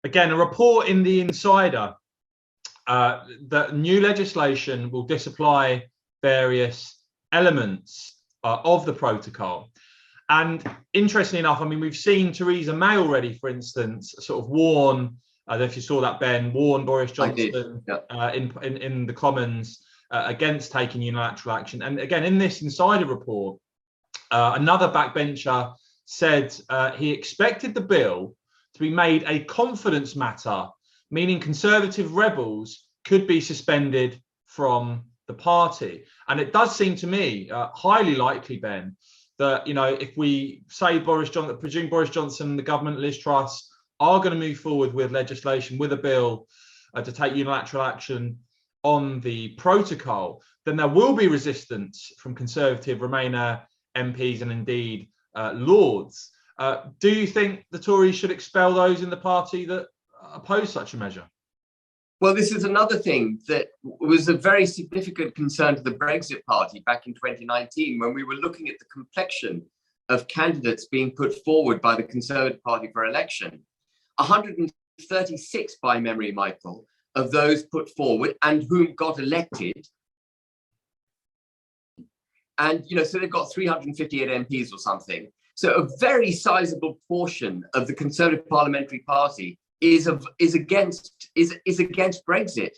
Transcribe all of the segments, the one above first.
Again, a report in the Insider that new legislation will disapply various elements of the protocol. And interestingly enough, I mean, we've seen Theresa May already, for instance, sort of warn, I don't know if you saw that, Ben, warn Boris Johnson in the Commons against taking unilateral action. And again, in this Insider report, another backbencher said he expected the bill to be made a confidence matter, meaning Conservative rebels could be suspended from the party. And it does seem to me highly likely, Ben, that, you know, if we say presume Boris Johnson and the government, Liz Truss, are going to move forward with legislation, with a bill to take unilateral action on the protocol, then there will be resistance from Conservative Remainer MPs and indeed Lords. Do you think the Tories should expel those in the party that oppose such a measure? Well, this is another thing that was a very significant concern to the Brexit Party back in 2019, when we were looking at the complexion of candidates being put forward by the Conservative Party for election. 136, by memory, Michael, of those put forward and whom got elected. And, you know, so they've got 358 MPs or something. So a very sizable portion of the Conservative Parliamentary Party is against Brexit.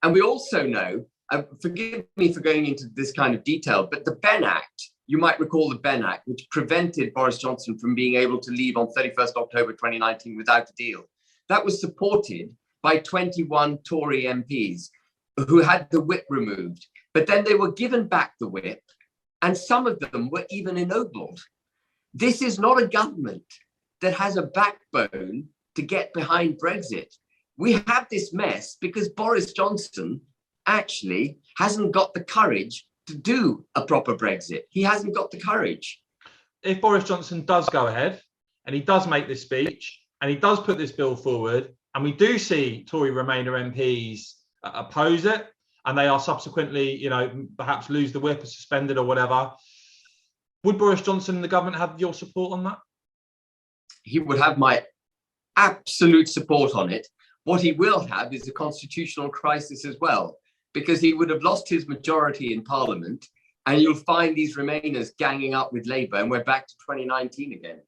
And we also know, forgive me for going into this kind of detail, but the Benn Act, you might recall the Benn Act, which prevented Boris Johnson from being able to leave on 31st October 2019 without a deal. That was supported by 21 Tory MPs who had the whip removed, but then they were given back the whip, and some of them were even ennobled. This is not a government that has a backbone to get behind Brexit. We have this mess because Boris Johnson actually hasn't got the courage to do a proper Brexit. He hasn't got the courage. If Boris Johnson does go ahead and he does make this speech and he does put this bill forward, and we do see Tory Remainer MPs oppose it, and they are subsequently, you know, perhaps lose the whip or suspended or whatever, would Boris Johnson and the government have your support on that? He would have my absolute support on it. What he will have is a constitutional crisis as well, because he would have lost his majority in Parliament, and you'll find these Remainers ganging up with Labour, and we're back to 2019 again.